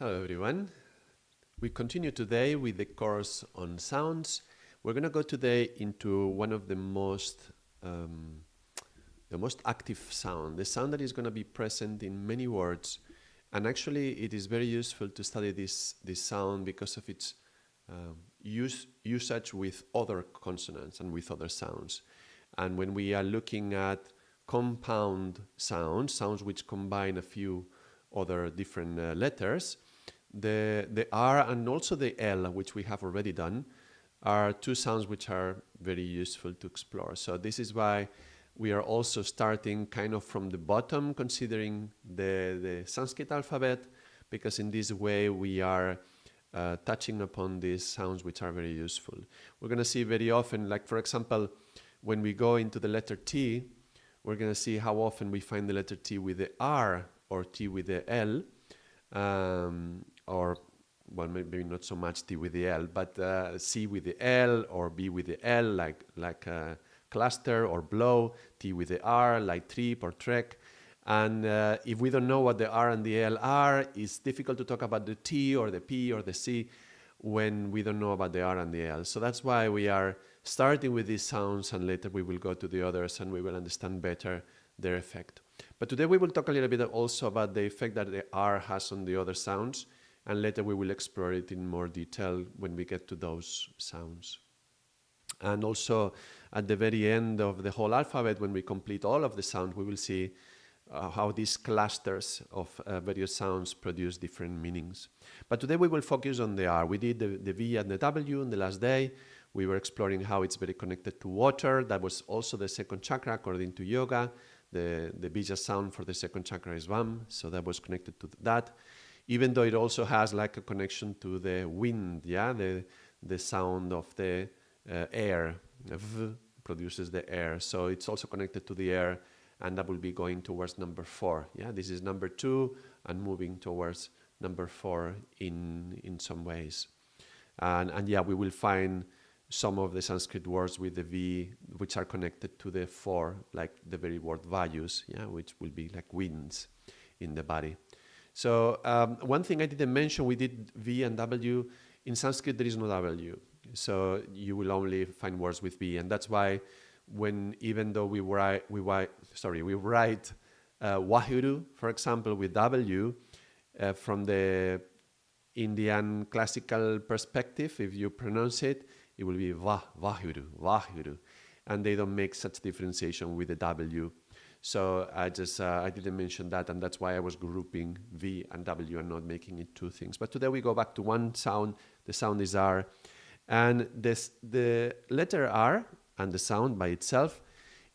Hello everyone. We continue today with the course on sounds. We're going to go today into one of the most active sound, the sound that is going to be present in many words. And actually it is very useful to study this sound because of its usage with other consonants and with other sounds. And when we are looking at compound sounds which combine a few other different letters, the R and also the L, which we have already done, are two sounds which are very useful to explore. So this is why we are also starting kind of from the bottom, considering the Sanskrit alphabet, because in this way we are touching upon these sounds which are very useful. We're going to see very often, like for example, when we go into the letter T, we're going to see how often we find the letter T with the R or T with the L. Or well, maybe not so much T with the L, but C with the L or B with the L, like cluster or blow, T with the R, like trip or trek. And if we don't know what the R and the L are, it's difficult to talk about the T or the P or the C when we don't know about the R and the L. So that's why we are starting with these sounds, and later we will go to the others and we will understand better their effect. But today we will talk a little bit also about the effect that the R has on the other sounds, and later we will explore it in more detail when we get to those sounds. And also at the very end of the whole alphabet, when we complete all of the sounds, we will see how these clusters of various sounds produce different meanings. But today we will focus on the R. We did the V and the W on the last day. We were exploring how it's very connected to water. That was also the second chakra according to yoga. The bija sound for the second chakra is Vam, so that was connected to that. Even though it also has like a connection to the wind, yeah, the sound of the air. V produces the air, so it's also connected to the air, and that will be going towards number 4. Yeah, this is number 2 and moving towards number 4 in some ways. And yeah, we will find some of the Sanskrit words with the V which are connected to the 4, like the very word vayus, yeah, which will be like winds in the body. So one thing I didn't mention, we did V and W. In Sanskrit, there is no W. So you will only find words with V. And that's why even though we write Wahuru, for example, with W, from the Indian classical perspective, if you pronounce it, it will be Wahuru. And they don't make such differentiation with the W. So I didn't mention that, and that's why I was grouping V and W and not making it two things. But today we go back to one sound. The sound is R. And the letter R and the sound by itself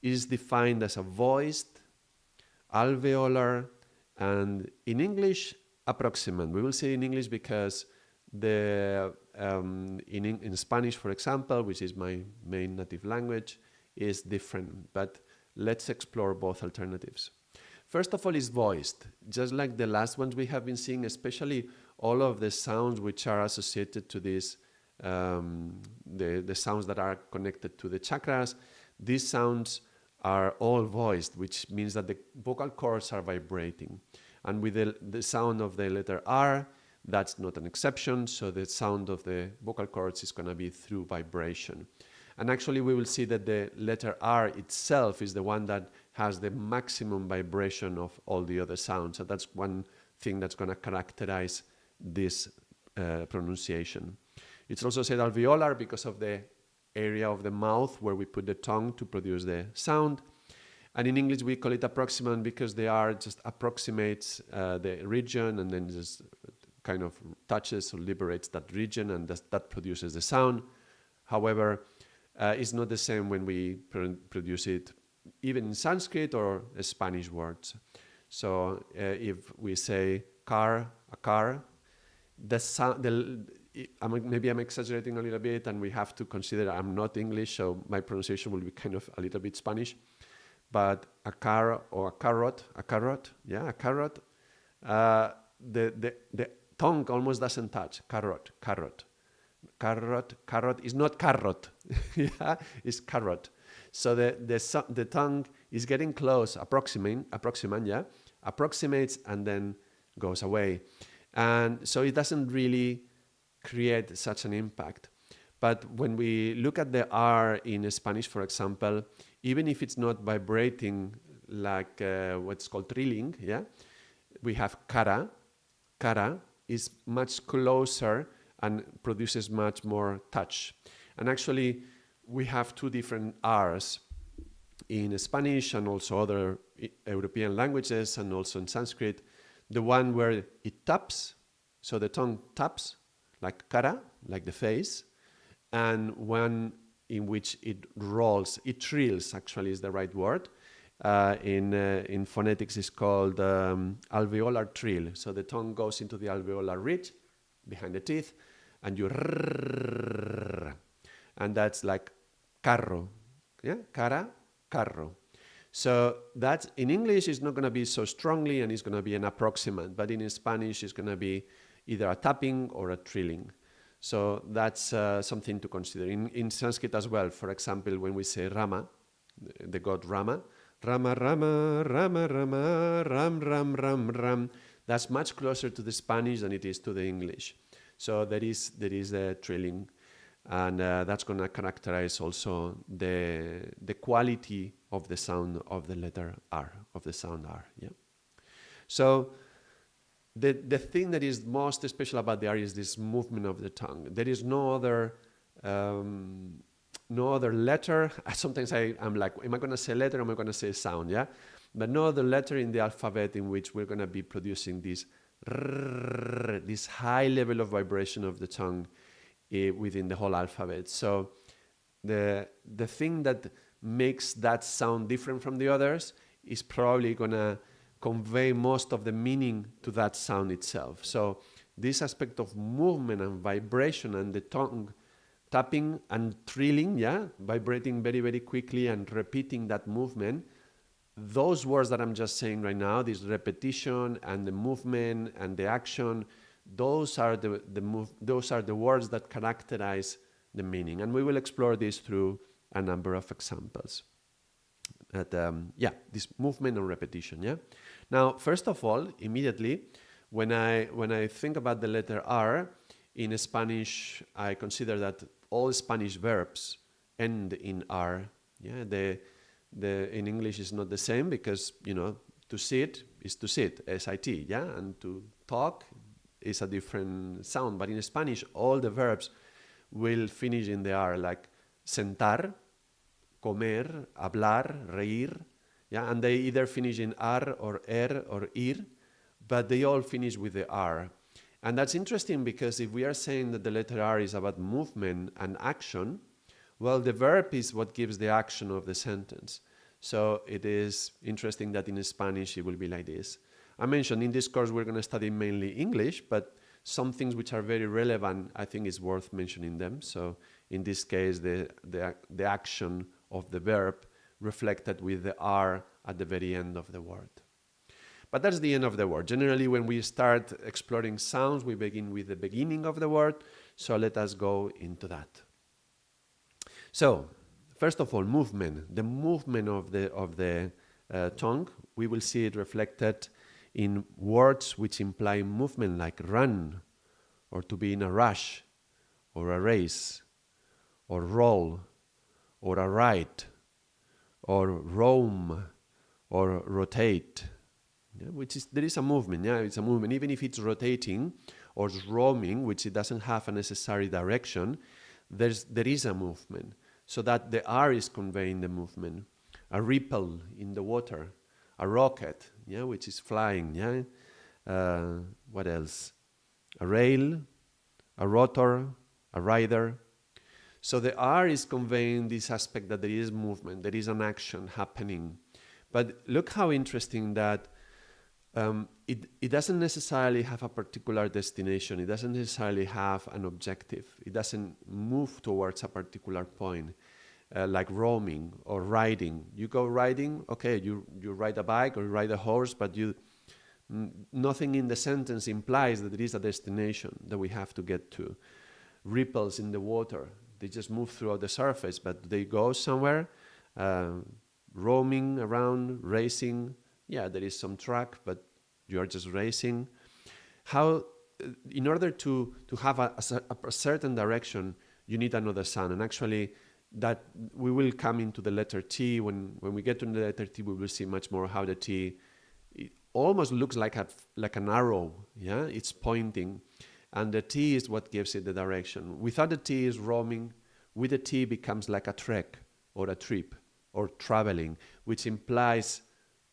is defined as a voiced, alveolar, and in English, approximant. We will say in English because in Spanish, for example, which is my main native language, is different. But let's explore both alternatives. First of all is voiced. Just like the last ones we have been seeing, especially all of the sounds which are associated to this, the sounds that are connected to the chakras, these sounds are all voiced, which means that the vocal cords are vibrating. And with the sound of the letter R, that's not an exception, so the sound of the vocal cords is going to be through vibration. And actually we will see that the letter R itself is the one that has the maximum vibration of all the other sounds. So that's one thing that's going to characterize this pronunciation. It's also said alveolar because of the area of the mouth where we put the tongue to produce the sound. And in English we call it approximant because the R just approximates the region and then just kind of touches or liberates that region, and that produces the sound. However, it's not the same when we produce it even in Sanskrit or Spanish words. So if we say car, a car, maybe I'm exaggerating a little bit, and we have to consider I'm not English, so my pronunciation will be kind of a little bit Spanish. But a car or a carrot, the tongue almost doesn't touch. Carrot is not carrot. Yeah, it's carrot. So the tongue is getting close, approximates, and then goes away. And so it doesn't really create such an impact. But when we look at the R in Spanish, for example, even if it's not vibrating like what's called trilling, yeah, we have cara. Cara is much closer and produces much more touch. And actually, we have two different R's in Spanish and also other European languages and also in Sanskrit. The one where it taps, so the tongue taps, like cara, like the face, and one in which it rolls, it trills actually is the right word. In phonetics is called alveolar trill. So the tongue goes into the alveolar ridge behind the teeth, and you rrrr, and that's like carro, yeah, cara, carro. So that in English is not going to be so strongly and it's going to be an approximant, but in Spanish it's going to be either a tapping or a trilling. So that's something to consider. In Sanskrit as well, for example, when we say Rama, the god Rama, Rama, Rama, Rama, Rama, Ram, Ram, Ram, Ram, that's much closer to the Spanish than it is to the English. So there is a trilling, and that's going to characterize also the quality of the sound of the letter R, of the sound R. Yeah. So the thing that is most special about the R is this movement of the tongue. There is no other letter. Sometimes I'm like, am I going to say letter or am I going to say sound? Yeah, but no other letter in the alphabet in which we're going to be producing this high level of vibration of the tongue within the whole alphabet. So the thing that makes that sound different from the others is probably going to convey most of the meaning to that sound itself. So this aspect of movement and vibration and the tongue tapping and trilling, yeah, vibrating very, very quickly and repeating that movement, those words that I'm just saying right now, this repetition and the movement and the action, those are the words that characterize the meaning. And we will explore this through a number of examples. This movement and repetition, yeah? Now, first of all, immediately, when I think about the letter R, in Spanish, I consider that all Spanish verbs end in R. Yeah, in English is not the same because, to sit is to sit, S-I-T, yeah? And to talk is a different sound. But in Spanish, all the verbs will finish in the R, like sentar, comer, hablar, reír, yeah? And they either finish in R or er or ir, but they all finish with the R. And that's interesting because if we are saying that the letter R is about movement and action, well, the verb is what gives the action of the sentence. So it is interesting that in Spanish it will be like this. I mentioned in this course we're going to study mainly English, but some things which are very relevant, I think is worth mentioning them. So in this case, the action of the verb reflected with the R at the very end of the word. But that's the end of the word. Generally, when we start exploring sounds, we begin with the beginning of the word. So let us go into that. So, first of all, movement. The movement of the tongue, we will see it reflected in words which imply movement, like run, or to be in a rush, or a race, or roll, or a ride, or roam, or rotate. Yeah, there is a movement, yeah, it's a movement. Even if it's rotating or roaming, which it doesn't have a necessary direction, there is a movement. So that the R is conveying the movement. A ripple in the water, a rocket, yeah, which is flying, yeah. What else? A rail, a rotor, a rider. So the R is conveying this aspect that there is movement, there is an action happening. But look how interesting that it doesn't necessarily have a particular destination. It doesn't necessarily have an objective. It doesn't move towards a particular point, like roaming or riding. You go riding, okay, you ride a bike or you ride a horse, but nothing in the sentence implies that there is a destination that we have to get to. Ripples in the water, they just move throughout the surface, but they go somewhere, roaming around, racing. Yeah, there is some track, but you are just racing. How in order to have a certain direction, you need another sound. And actually, that we will come into the letter T. When we get to the letter T, we will see much more how the T, it almost looks like an arrow. Yeah, it's pointing, and the T is what gives it the direction. Without the T is roaming. With the T becomes like a trek or a trip or traveling, which implies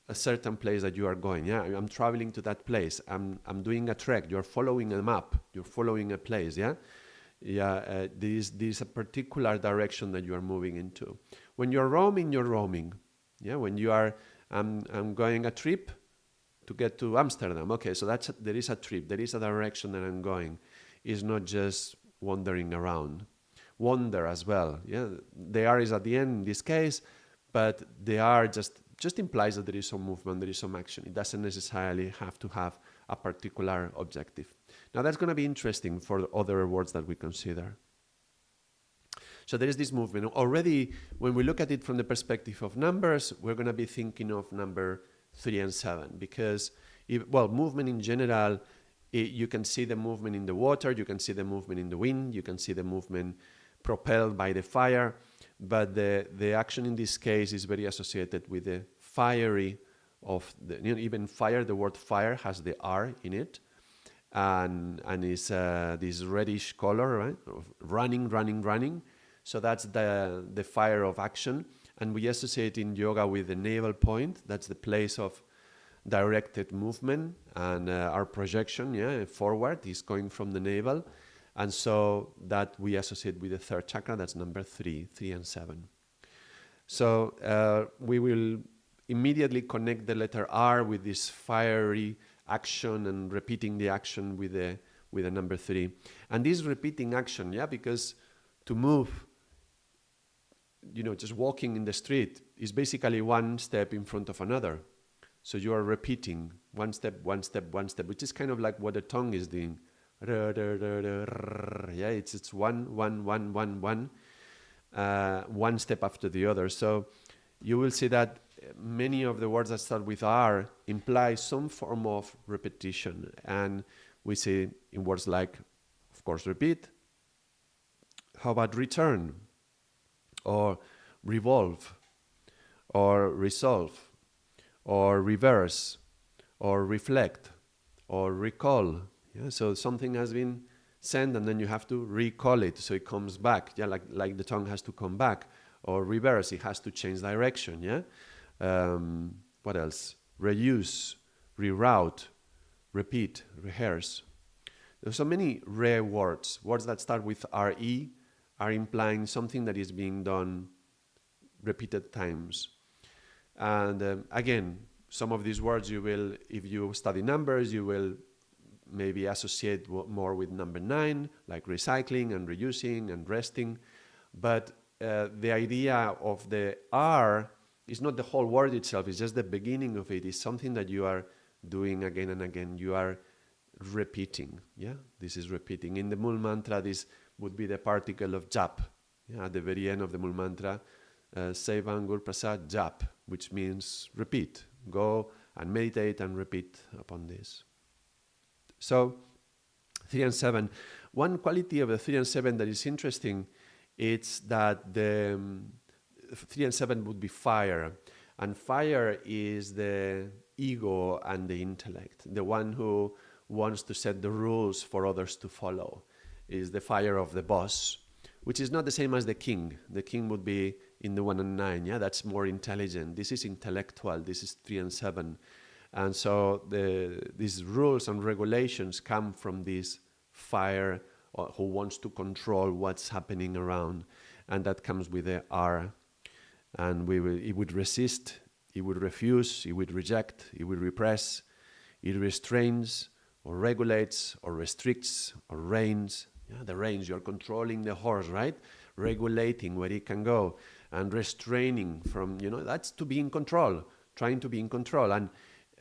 a certain place that you are going. Yeah, I'm traveling to that place. I'm doing a trek. You're following a map. You're following a place. Yeah. This a particular direction that you are moving into. When you're roaming, you're roaming. Yeah, when you are, I'm going a trip to get to Amsterdam. Okay, so there is a trip. There is a direction that I'm going. It's not just wandering around. Wander as well. Yeah, the R is at the end in this case, but the R just implies that there is some movement, there is some action. It doesn't necessarily have to have a particular objective. Now that's going to be interesting for other words that we consider. So there is this movement. Already, when we look at it from the perspective of numbers, we're going to be thinking of number 3 and 7 because, movement in general, you can see the movement in the water, you can see the movement in the wind, you can see the movement propelled by the fire, but the action in this case is very associated with the fiery of even fire. The word fire has the R in it, and is this reddish color, right? Running. So that's the fire of action, and we associate in yoga with the navel point. That's the place of directed movement, and our projection, forward is going from the navel. And so that we associate with the third chakra, that's number 3 and 7. So we will immediately connect the letter R with this fiery action and repeating the action with the number 3. And this repeating action, because to move, just walking in the street is basically one step in front of another. So you are repeating one step, which is kind of like what the tongue is doing. It's one step after the other. So you will see that many of the words that start with R imply some form of repetition, and we see in words like, of course, repeat. How about return, or revolve, or resolve, or reverse, or reflect, or recall. So something has been sent and then you have to recall it so it comes back. Like the tongue has to come back. Or reverse, it has to change direction. What else? Reuse, reroute, repeat, rehearse. There's so many rare words. Words that start with RE are implying something that is being done repeated times. And again, some of these words you will, if you study numbers, you will maybe associate more with number 9, like recycling and reusing and resting. But the idea of the R is not the whole word itself, it's just the beginning of it. It's something that you are doing again and again. You are repeating. This is repeating. In the Mool Mantra, this would be the particle of jap. At the very end of the Mool Mantra, Sevan Gur Prasad jap, which means repeat. Go and meditate and repeat upon this. So 3 and 7. One quality of the 3 and 7 that is interesting is that the 3 and 7 would be fire. And fire is the ego and the intellect. The one who wants to set the rules for others to follow is the fire of the boss, which is not the same as the king. The king would be in the 1 and 9. That's more intelligent. This is intellectual. This is 3 and 7. And so these rules and regulations come from this fire who wants to control what's happening around. And that comes with the R. And it would resist, it would refuse, it would reject, it would repress, it restrains, or regulates, or restricts, or reins. The reins, you're controlling the horse, right? Regulating where it can go, and restraining from, that's to be in control, trying to be in control. And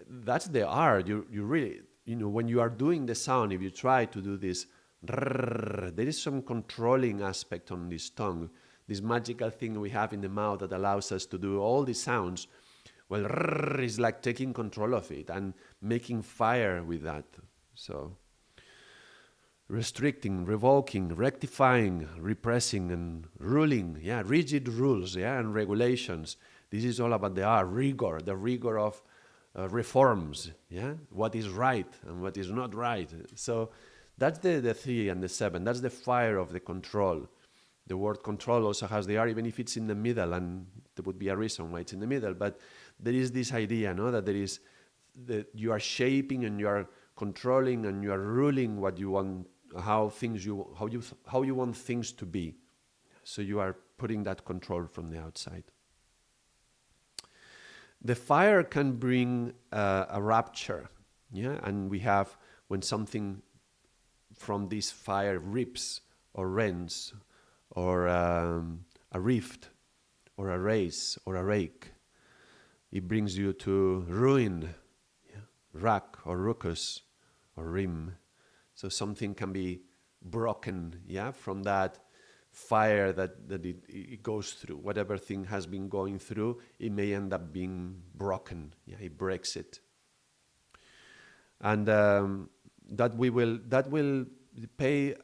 that's the R. You really, when you are doing the sound, if you try to do this, there is some controlling aspect on this tongue, this magical thing we have in the mouth that allows us to do all these sounds. Well, is like taking control of it and making fire with that. So restricting, revoking, rectifying, repressing, and ruling. Yeah, rigid rules, yeah, and regulations. This is all about the R, rigor, the rigor of reforms, yeah, what is right and what is not right. So that's the 3 and the 7. That's the fire of the control. The word control also has the R, even if it's in the middle, and there would be a reason why it's in the middle. But there is this idea, no, that there is that you are shaping and you are controlling and you are ruling what you want, how you want things to be. So you are putting that control from the outside. The fire can bring a rapture, yeah, and we have when something from this fire rips or rends, or a rift, or a race, or a rake. It brings you to ruin, yeah? Rack, or ruckus, or rim. So something can be broken, yeah, from that fire that it goes through. Whatever thing has been going through, it may end up being broken. Yeah, it breaks it, and that will pay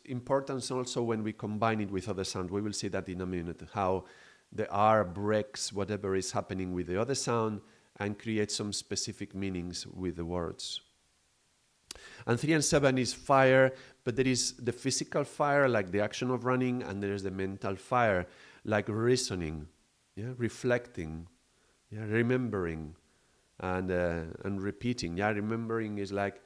importance also when we combine it with other sound. We will see that in a minute, how the R breaks whatever is happening with the other sound and creates some specific meanings with the words. And 3 and 7 is fire, but there is the physical fire, like the action of running, and there is the mental fire, like reasoning, yeah, reflecting, yeah, remembering, and repeating. Yeah, remembering is like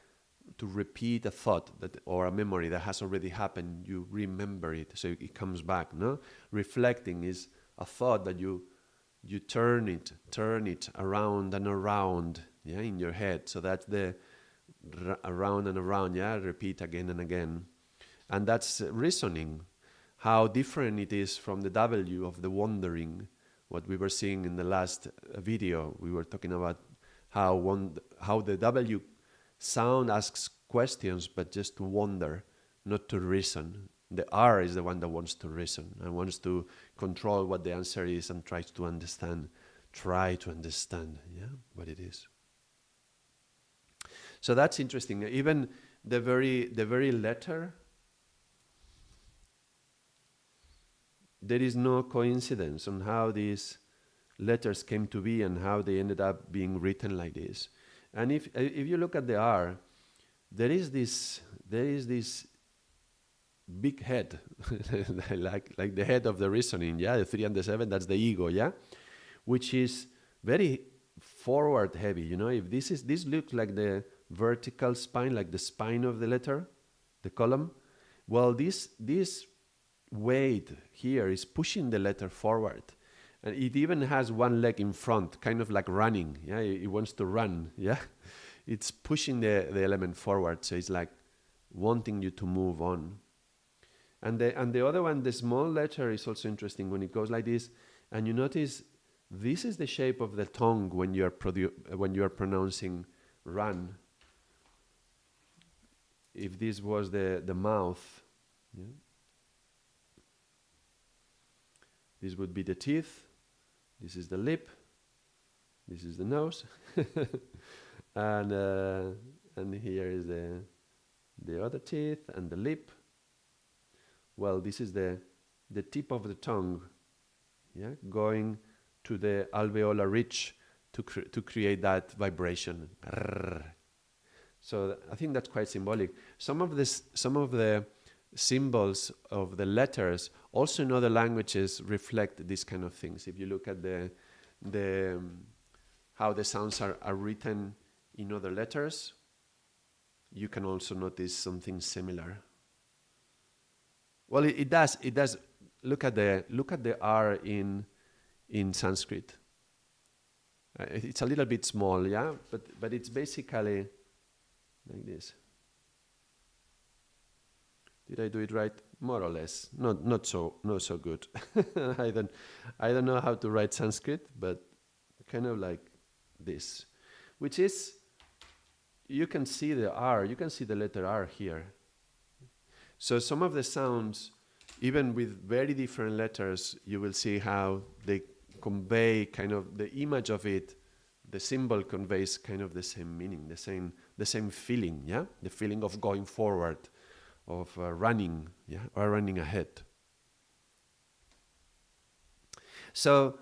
to repeat a thought that or a memory that has already happened. You remember it, so it comes back. No, reflecting is a thought that you turn it around and around, yeah, in your head. So that's the around and around, yeah, repeat again and again. And that's reasoning, how different it is from the W of the wondering, what we were seeing in the last video. We were talking about how the W sound asks questions, but just to wonder, not to reason. The R is the one that wants to reason and wants to control what the answer is and tries to understand, yeah, what it is. So that's interesting. Even the very letter, there is no coincidence on how these letters came to be and how they ended up being written like this. And if you look at the R, there is this big head, like the head of the reasoning, yeah, the 3 and the 7, that's the ego, yeah, which is very forward heavy. You know, if this looks like the vertical spine, like the spine of the letter, the column, well, this weight here is pushing the letter forward. And it even has one leg in front, kind of like running. Yeah, it wants to run. Yeah, it's pushing the element forward. So it's like wanting you to move on. And the other one, the small letter, is also interesting when it goes like this. And you notice this is the shape of the tongue when you are pronouncing run. If this was the mouth, yeah, this would be the teeth. This is the lip. This is the nose, and here is the other teeth and the lip. Well, this is the tip of the tongue, yeah, going to the alveolar ridge to create that vibration. So I think that's quite symbolic. Some of the symbols of the letters also in other languages reflect these kind of things. If you look at how the sounds are written in other letters, you can also notice something similar. Well, it does. Look at the R in Sanskrit. It's a little bit small, yeah, but it's basically like this. Did I do it right? More or less. Not so good. I don't know how to write Sanskrit, but kind of like this, which is, you can see the R, you can see the letter R here. So some of the sounds, even with very different letters, you will see how they convey kind of the image of it, the symbol conveys kind of the same meaning, the same feeling, yeah? The feeling of going forward, of running, yeah, or running ahead. So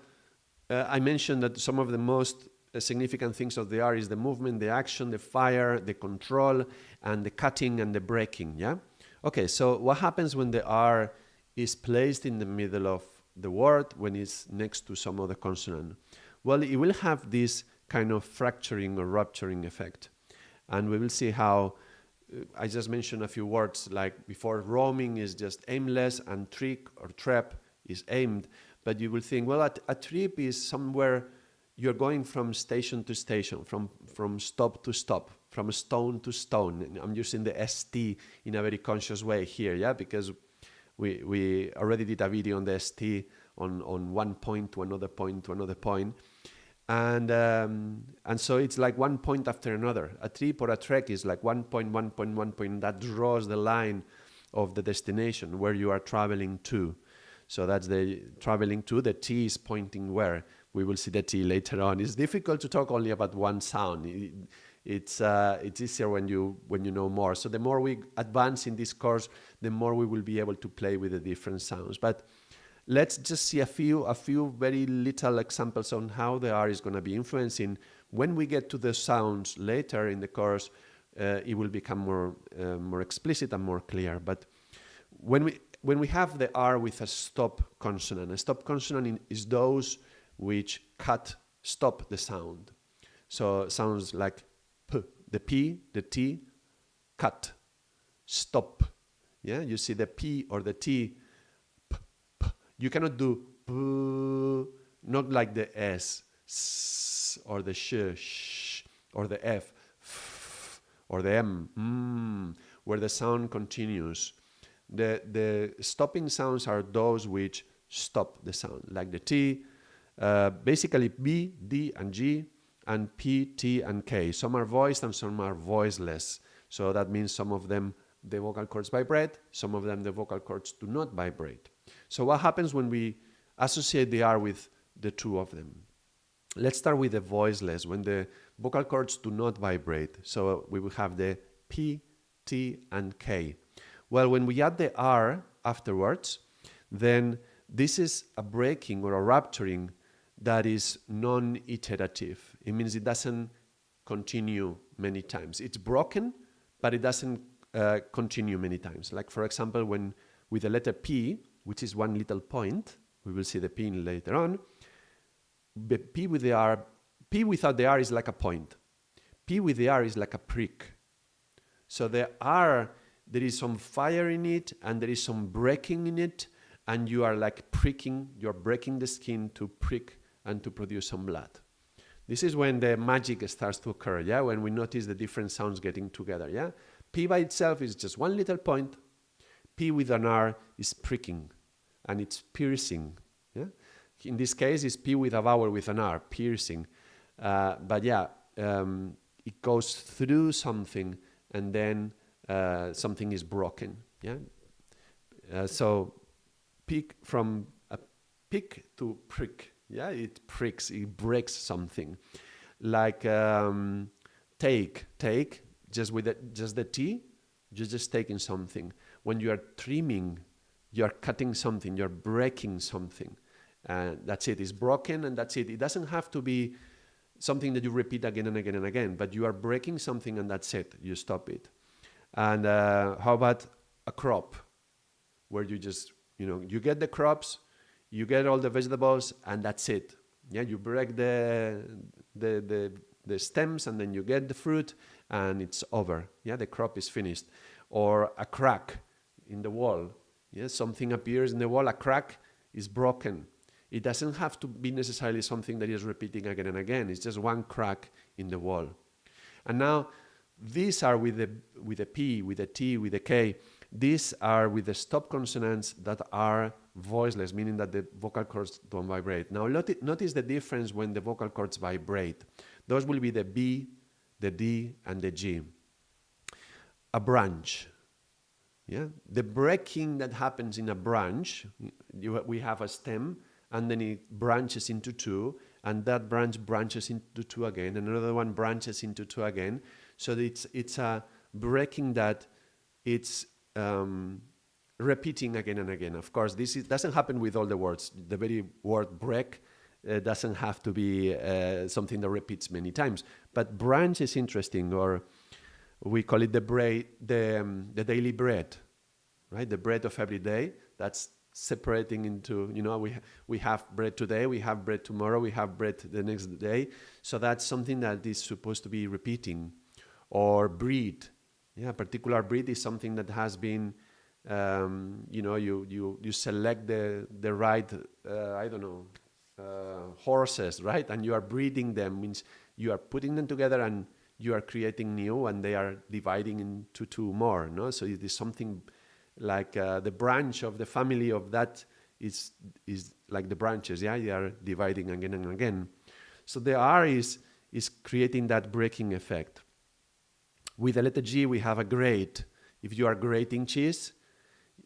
I mentioned that some of the most significant things of the R is the movement, the action, the fire, the control, and the cutting and the breaking, yeah? Okay, so what happens when the R is placed in the middle of the word when it's next to some other consonant? Well, it will have this kind of fracturing or rupturing effect. And we will see how, I just mentioned a few words like before, roaming is just aimless and trick or trap is aimed. But you will think, well, a trip is somewhere you're going from station to station, from stop to stop, from stone to stone. I'm using the ST in a very conscious way here, yeah, because we already did a video on the ST on one point to another point to another point. And so it's like one point after another. A trip or a trek is like 1 point, 1 point, 1 point. That draws the line of the destination where you are traveling to. So that's the traveling to. The T is pointing where. We will see the T later on. It's difficult to talk only about one sound. It's easier when you know more. So the more we advance in this course, the more we will be able to play with the different sounds. But let's just see a few very little examples on how the R is going to be influencing. When we get to the sounds later in the course, it will become more explicit and more clear. But when we have the R with a stop consonant is those which stop the sound. So sounds like P, the P, the T, cut, stop. Yeah, you see the P or the T, P, P. You cannot do P, not like the S, or the sh, or the F, or the M, where the sound continues. The stopping sounds are those which stop the sound, like the T, basically B, D, and G, and P, T, and K. Some are voiced and some are voiceless. So that means some of them, the vocal cords vibrate, some of them, the vocal cords do not vibrate. So what happens when we associate the R with the two of them? Let's start with the voiceless, when the vocal cords do not vibrate. So we will have the P, T, and K. Well, when we add the R afterwards, then this is a breaking or a rupturing that is non-iterative. It means it doesn't continue many times. It's broken, but it doesn't continue many times. Like, for example, when with the letter P, which is one little point, we will see the P later on, the P with the R, P without the R is like a point. P with the R is like a prick. So the R, there is some fire in it, and there is some breaking in it, and you are like pricking, you're breaking the skin to prick and to produce some blood. This is when the magic starts to occur, yeah? When we notice the different sounds getting together, yeah? P by itself is just one little point. P with an R is pricking, and it's piercing, yeah? In this case, it's P with a vowel with an R, piercing. But yeah, it goes through something, and then something is broken, yeah? So pick from a pick to prick. Yeah, it pricks, it breaks something. Like take, just with just the T, you're just taking something. When you are trimming, you're cutting something, you're breaking something. And that's it, it's broken and that's it. It doesn't have to be something that you repeat again and again and again, but you are breaking something and that's it, you stop it. And how about a crop, where you just, you get the crops, you get all the vegetables, and that's it. Yeah, you break the stems, and then you get the fruit, and it's over. Yeah, the crop is finished. Or a crack in the wall. Yeah, something appears in the wall, a crack is broken. It doesn't have to be necessarily something that is repeating again and again. It's just one crack in the wall. And now, these are with the P, with the T, with the K. These are with the stop consonants that are voiceless, meaning that the vocal cords don't vibrate. Now notice the difference when the vocal cords vibrate. Those will be the B, the D, and the G. A branch. Yeah? The breaking that happens in a branch, we have a stem, and then it branches into two, and that branch branches into two again, and another one branches into two again. So it's a breaking that it's repeating again and again. Of course, doesn't happen with all the words. The very word break doesn't have to be something that repeats many times. But branch is interesting, or we call it the daily bread, right? The bread of every day. That's separating into, we have bread today, we have bread tomorrow, we have bread the next day. So that's something that is supposed to be repeating. Or breed. Yeah, a particular breed is something that has been, you select the right, horses, right? And you are breeding them, means you are putting them together and you are creating new, and they are dividing into two more, no? So it is something like the branch of the family of that is like the branches, yeah? They are dividing again and again. So the R is creating that breaking effect. With the letter G, we have a grate. If you are grating cheese,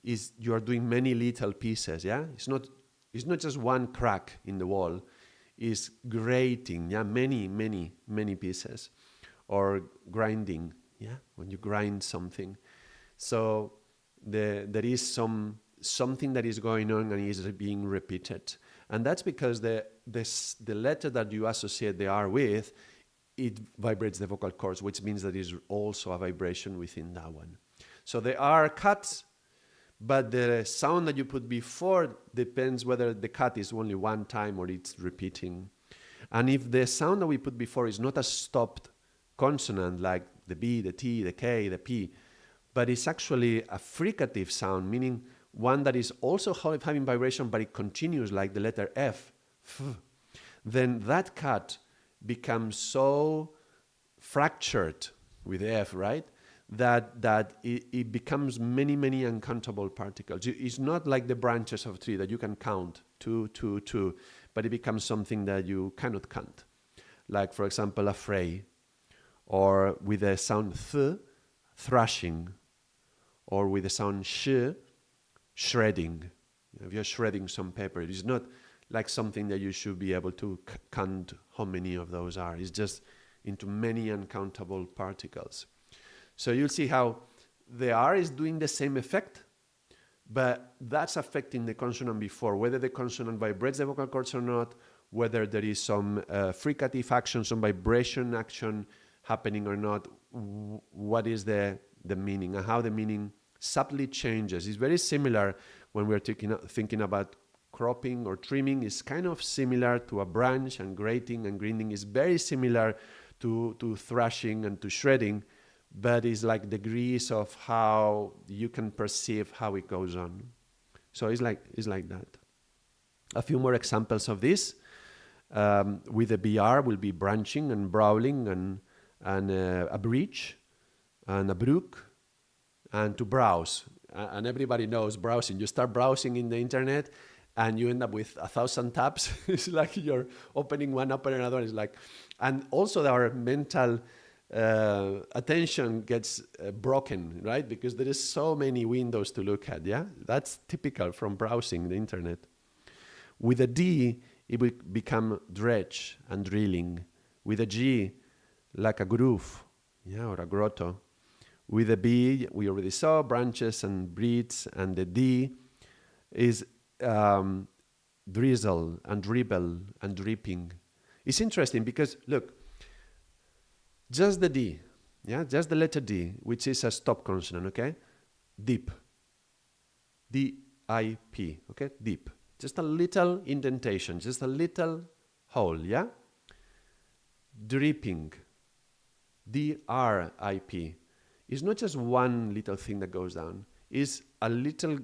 you are doing many little pieces, yeah? It's not just one crack in the wall. It's grating, yeah? Many pieces. Or grinding, yeah? When you grind something. So there is something that is going on and is being repeated. And that's because the letter that you associate the R with, it vibrates the vocal cords, which means that is also a vibration within that one. So the R cuts, but the sound that you put before depends whether the cut is only one time or it's repeating. And if the sound that we put before is not a stopped consonant like the B, the T, the K, the P, but it's actually a fricative sound, meaning one that is also having vibration, but it continues like the letter F, then that cut becomes so fractured with the F, right? That it becomes many uncountable particles. It's not like the branches of a tree that you can count, 2, 2, 2, but it becomes something that you cannot count. Like, for example, a fray, or with the sound th, thrashing, or with the sound sh, shredding. If you're shredding some paper, it is not like something that you should be able to count how many of those are. It's just into many uncountable particles. So you'll see how the R is doing the same effect, but that's affecting the consonant before, whether the consonant vibrates the vocal cords or not, whether there is some fricative action, some vibration action happening or not, what is the meaning, and how the meaning subtly changes. It's very similar when we're thinking about cropping or trimming. Is kind of similar to a branch, and grating and grinding is very similar to thrashing and to shredding, but it's like degrees of how you can perceive how it goes on. So it's like that. A few more examples of this. With the BR will be branching and brawling and a breach and a brook and to browse. And everybody knows browsing. You start browsing in the internet and you end up with 1,000 tabs. It's like you're opening one, opening another. It's like, and also our mental attention gets broken, right? Because there is so many windows to look at. Yeah, that's typical from browsing the internet. With a D, it will become dredge and drilling. With a G, like a groove, yeah, or a grotto. With a B, we already saw branches and breeds, and the D is drizzle and dribble and dripping. It's interesting because, look, just the D, yeah, just the letter D, which is a stop consonant, okay? Deep. D-I-P, okay? Deep. Just a little indentation, just a little hole, yeah? Dripping. D-R-I-P. It's not just one little thing that goes down. It's a little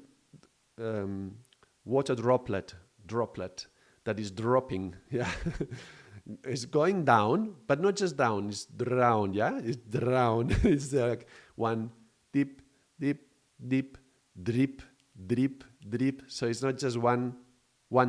water droplet that is dropping, yeah? It's going down, but not just down, it's drowned, yeah? It's drowned. It's like one dip, dip, dip, drip, drip, drip. So it's not just one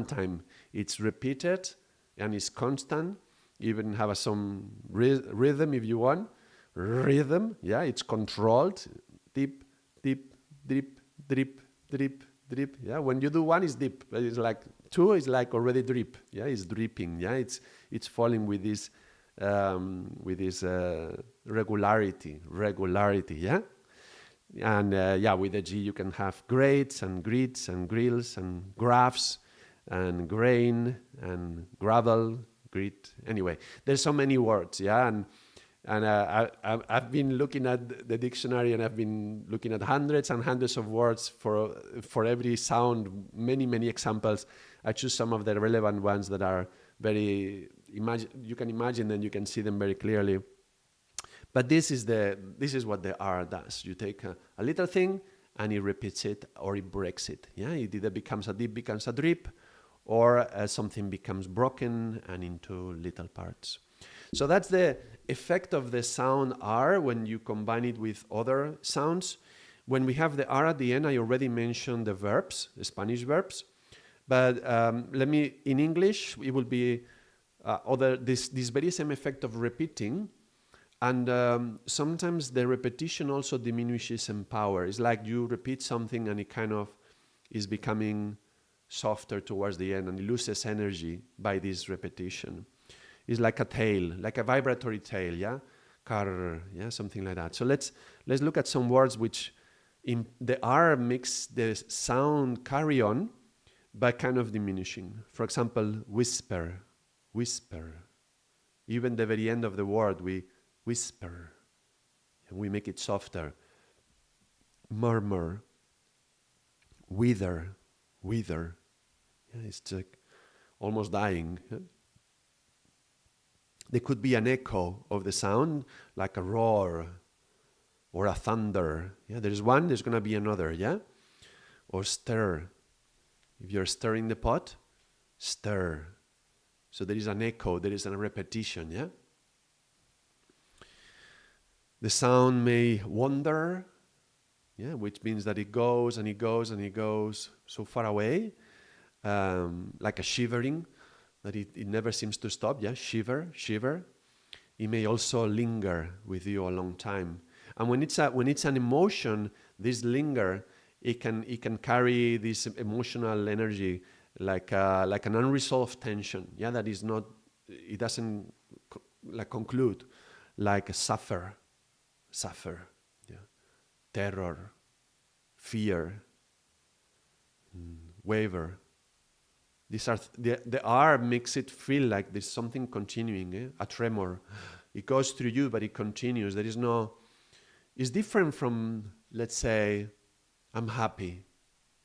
time. It's repeated and it's constant. Even have some rhythm if you want. Rhythm, yeah, it's controlled. Dip, dip, drip, drip, drip, Drip. Yeah. When you do one, it's dip. But it's like two is like already drip. Yeah. It's dripping. Yeah. It's falling with this regularity. Regularity. Yeah. And yeah, with the G you can have grades and grids and grills and graphs and grain and gravel, grit. Anyway, there's so many words. Yeah. And I've been looking at the dictionary, and I've been looking at hundreds and hundreds of words for every sound, many examples. I choose some of the relevant ones that are very, you can imagine them, you can see them very clearly. But this is what the R does. You take a little thing and it repeats it or it breaks it. Yeah, it either becomes a dip, becomes a drip, or something becomes broken and into little parts. So that's the effect of the sound R when you combine it with other sounds. When we have the R at the end, I already mentioned the verbs, the Spanish verbs. But in English, it will be this very same effect of repeating. And sometimes the repetition also diminishes in power. It's like you repeat something and it kind of is becoming softer towards the end and it loses energy by this repetition. It's like a tail, like a vibratory tail, yeah? Car, yeah, something like that. So let's look at some words which in the R makes the sound carry on by kind of diminishing. For example, whisper, whisper. Even the very end of the word, we whisper, and we make it softer. Murmur, wither, wither. Yeah, it's like almost dying. Yeah? There could be an echo of the sound, like a roar or a thunder. Yeah, there's one, there's going to be another, yeah? Or stir. If you're stirring the pot, stir. So there is an echo, there is a repetition, yeah? The sound may wander, yeah, which means that it goes and it goes and it goes so far away, like a shivering, that it never seems to stop, yeah, shiver, shiver. It may also linger with you a long time. And when it's an emotion, this linger, it can carry this emotional energy like an unresolved tension, yeah, that is not, it doesn't conclude, like a suffer, yeah, terror, fear, waver. These are the R makes it feel like there's something continuing, a tremor. It goes through you, but it continues. There is no. It's different from, let's say, I'm happy.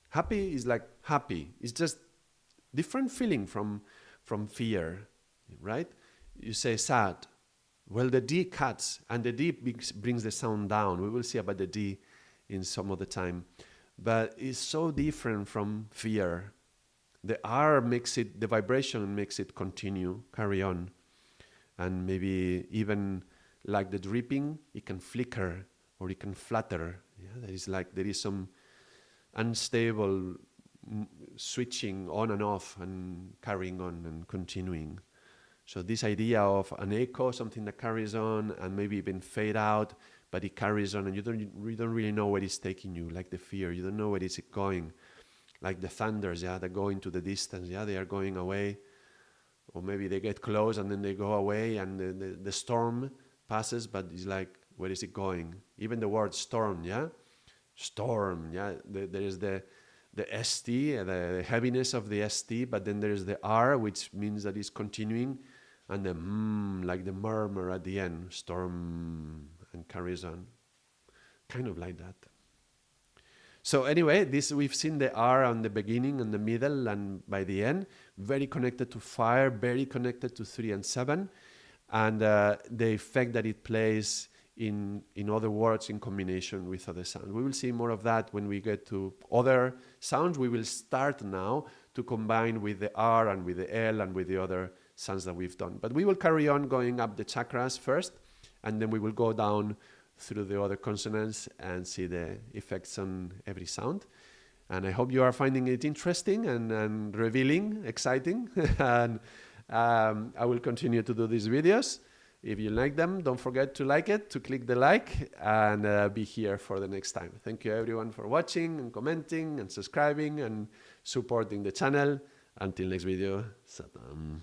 Happy is like happy. It's just different feeling from fear, right? You say sad. Well, the D cuts, and the D brings the sound down. We will see about the D in some of the time. But it's so different from fear. The R makes it, the vibration makes it continue, carry on. And maybe even like the dripping, it can flicker or it can flutter. Yeah, there is some unstable switching on and off and carrying on and continuing. So this idea of an echo, something that carries on and maybe even fade out, but it carries on and you don't really know where it's taking you, like the fear. You don't know where it's going. Like the thunders, yeah, that go into the distance, yeah, they are going away. Or maybe they get close and then they go away and the storm passes, but it's like, where is it going? Even the word storm, yeah? Storm, yeah, there is the ST, the heaviness of the ST, but then there's the R, which means that it's continuing, and the like the murmur at the end, storm, and carries on. Kind of like that. So anyway, we've seen the R on the beginning and the middle and by the end, very connected to fire, very connected to 3 and 7, and the effect that it plays in other words in combination with other sounds. We will see more of that when we get to other sounds. We will start now to combine with the R and with the L and with the other sounds that we've done. But we will carry on going up the chakras first, and then we will go down through the other consonants and see the effects on every sound. And I hope you are finding it interesting and revealing, exciting. And I will continue to do these videos. If you like them, don't forget to like it, to click the like, and be here for the next time. Thank you everyone for watching and commenting and subscribing and supporting the channel. Until next video, Salam.